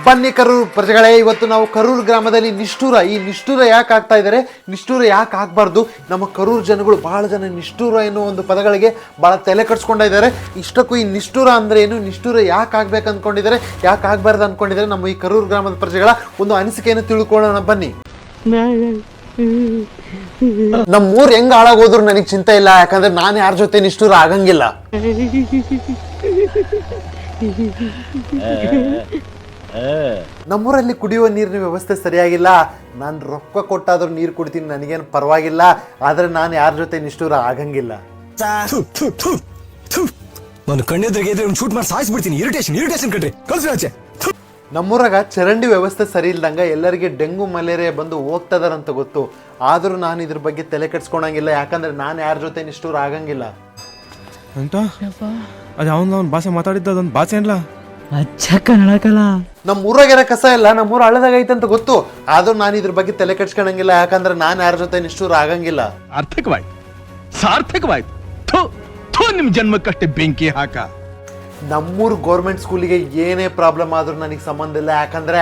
ಬನ್ನಿ ಕರೂರು ಪ್ರಜೆಗಳೇ, ಇವತ್ತು ನಾವು ಕರೂರು ಗ್ರಾಮದಲ್ಲಿ ನಿಷ್ಠೂರ ಯಾಕೆ ಆಗ್ತಾ ಇದ್ದಾರೆ, ನಿಷ್ಠೂರ ಯಾಕೆ ಆಗಬಾರ್ದು, ನಮ್ಮ ಕರೂರು ಜನಗಳು ಬಹಳ ಜನ ನಿಷ್ಠೂರ ಎನ್ನುವ ಒಂದು ಪದಗಳಿಗೆ ಬಹಳ ತಲೆ ಕಟ್ಸ್ಕೊಂಡ ಇದ್ದಾರೆ. ಇಷ್ಟಕ್ಕೂ ಈ ನಿಷ್ಠೂರ ಅಂದ್ರೆ ಏನು, ನಿಷ್ಠೂರ ಯಾಕೆ ಆಗ್ಬೇಕು ಅಂದ್ಕೊಂಡಿದ್ದಾರೆ, ಯಾಕೆ ಆಗಬಾರ್ದು ಅಂದ್ಕೊಂಡಿದ್ದಾರೆ, ನಮ್ಮ ಈ ಕರೂರು ಗ್ರಾಮದ ಪ್ರಜೆಗಳ ಒಂದು ಅನಿಸಿಕೆಯನ್ನು ತಿಳ್ಕೊಳ್ಳೋಣ ಬನ್ನಿ. ನಮ್ಮೂರು ಹೆಂಗ್ ಹಾಳಾಗೋದ್ರು ನನಗೆ ಚಿಂತೆ ಇಲ್ಲ, ಯಾಕಂದ್ರೆ ನಾನು ಯಾರ ಜೊತೆ ನಿಷ್ಠೂರ ಆಗಂಗಿಲ್ಲ. ನಮ್ಮೂರಲ್ಲಿ ಕುಡಿಯುವ ನೀರಿನ ವ್ಯವಸ್ಥೆ ಸರಿಯಾಗಿಲ್ಲ, ನಾನು ರೊಕ್ಕ ಕೊಟ್ಟಾದ್ರೂ ನೀರು ಕುಡಿತೀನಿ, ನನಗೇನು ಪರವಾಗಿಲ್ಲ, ಆದ್ರೆ ನಾನು ಯಾರ ಜೊತೆ ನಿಷ್ಠೂರ ಆಗಂಗಿಲ್ಲ. ನಾನು ಕಣ್ಣೆದ್ರಿಗೆ ಶೂಟ್ ಮಾಡಿ ಸಾಯಿಸ್ಬಿಡ್ತೀನಿ. ಇರಿಟೇಷನ್ ಕಣ್ರಿ, ಕಳ್ಸಿ. ನಮ್ಮೂರಾಗ ಚರಂಡಿ ವ್ಯವಸ್ಥೆ ಸರಿ ಇಲ್ದಂಗ ಎಲ್ಲರಿಗೆ ಡೆಂಗು ಮಲೇರಿಯಾ ಬಂದು ಹೋಗ್ತದಾರಂತ ಗೊತ್ತು, ಆದ್ರೂ ನಾನು ಇದ್ರ ಬಗ್ಗೆ ತಲೆ ಕೆಡ್ಸ್ಕೊಳಂಗಿಲ್ಲ, ಯಾಕಂದ್ರೆ ನಾನು ಯಾರ ಜೊತೆ ನಿಷ್ಠೂರ ಆಗಂಗಿಲ್ಲ. ಅಂತ ಅದು ಅವನ ಭಾಷೆ ಮಾತಾಡಿದ್ದ ಅದೊಂದು ಭಾಷೆ ಅಲ್ಲ, ನಮ್ಮ ಊರಾಗಿರೋ ಕಸ ಎಲ್ಲ ನಮ್ಮೂರ ಹಳ್ಳದಾಗ ಐತಂತ ಗೊತ್ತು, ಆದ್ರೂ ನಾನು ಇದ್ರ ಬಗ್ಗೆ ತಲೆ ಕೆಡ್ಸ್ಕೊಳಂಗಿಲ್ಲ, ಯಾಕಂದ್ರೆ ನಾನು ಯಾರ ಜೊತೆ ನಿಷ್ಠೂರ ಆಗಂಗಿಲ್ಲ. ಸಾರ್ಥಕವಾಯ್ತು. ನಿಮ್ ಜನ್ಮಕ್ಕಷ್ಟೇ ಬೆಂಕಿ ಹಾಕ. ನಮ್ಮೂರು ಗೌರ್ಮೆಂಟ್ ಸ್ಕೂಲಿಗೆ ಏನೇ ಪ್ರಾಬ್ಲಮ್ ಆದ್ರೂ ನನಗೆ ಸಂಬಂಧ ಇಲ್ಲ, ಯಾಕಂದ್ರೆ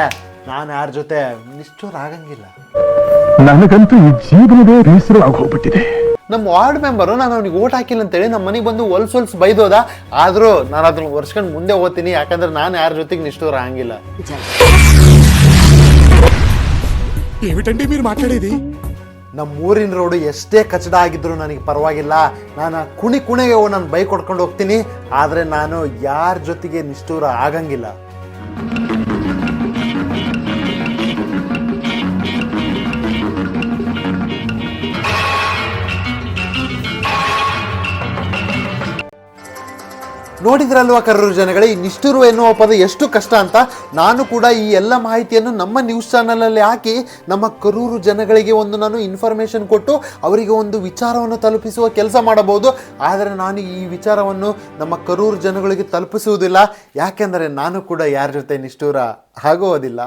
ನಾನು ಯಾರ ಜೊತೆ ನಿಷ್ಠೂರ ಆಗಂಗಿಲ್ಲ. ನನಗಂತೂ ಈ ಜೀವನವೇ ಬೇಸರವಾಗಿ ಹೋಗ್ಬಿಟ್ಟಿದೆ. ನಮ್ಮ ವಾರ್ಡ್ ಮೆಂಬರು ನಾನು ಅವ್ನಿಗೆ ಓಟ್ ಹಾಕಿಲ್ಲ ಅಂತೇಳಿ ನಮ್ಮ ಮನೆಗೆ ಬಂದು ಹೊಲ್ಸ್ ಬೈದೋದ, ಆದ್ರೂ ನಾನು ಅದನ್ನ ವರ್ಷಕೊಂಡು ಮುಂದೆ ಹೋಗ್ತೀನಿ, ಯಾಕಂದ್ರೆ ನಾನು ಯಾರ ಜೊತೆಗೆ ನಿಷ್ಠೂರ ಆಗಂಗಿಲ್ಲ. మీరు మాట్లాడేది ನಮ್ಮ ಊರಿನ ರೋಡು ಎಷ್ಟೇ ಕಚಡ ಆಗಿದ್ರು ನನಗೆ ಪರವಾಗಿಲ್ಲ, ನಾನು ಕುಣೆಗೆ ನಾನು ಬೈಕ್ ಹೊಡ್ಕೊಂಡು ಹೋಗ್ತೀನಿ, ಆದರೆ ನಾನು ಯಾರ ಜೊತೆಗೆ ನಿಷ್ಠೂರ ಆಗಂಗಿಲ್ಲ. ನೋಡಿದ್ರಲ್ವಾ ಕರೂರು ಜನಗಳೇ, ಈ ನಿಷ್ಠೂರ ಎನ್ನುವ ಪದ ಎಷ್ಟು ಕಷ್ಟ ಅಂತ. ನಾನು ಕೂಡ ಈ ಎಲ್ಲ ಮಾಹಿತಿಯನ್ನು ನಮ್ಮ ನ್ಯೂಸ್ ಚಾನಲಲ್ಲಿ ಹಾಕಿ ನಮ್ಮ ಕರೂರು ಜನಗಳಿಗೆ ನಾನು ಇನ್ಫಾರ್ಮೇಷನ್ ಕೊಟ್ಟು ಅವರಿಗೆ ಒಂದು ವಿಚಾರವನ್ನು ತಲುಪಿಸುವ ಕೆಲಸ ಮಾಡಬಹುದು, ಆದರೆ ನಾನು ಈ ವಿಚಾರವನ್ನು ನಮ್ಮ ಕರೂರು ಜನಗಳಿಗೆ ತಲುಪಿಸುವುದಿಲ್ಲ, ಯಾಕೆಂದರೆ ನಾನು ಕೂಡ ಯಾರ ಜೊತೆ ನಿಷ್ಠೂರ ಆಗೋದಿಲ್ಲ.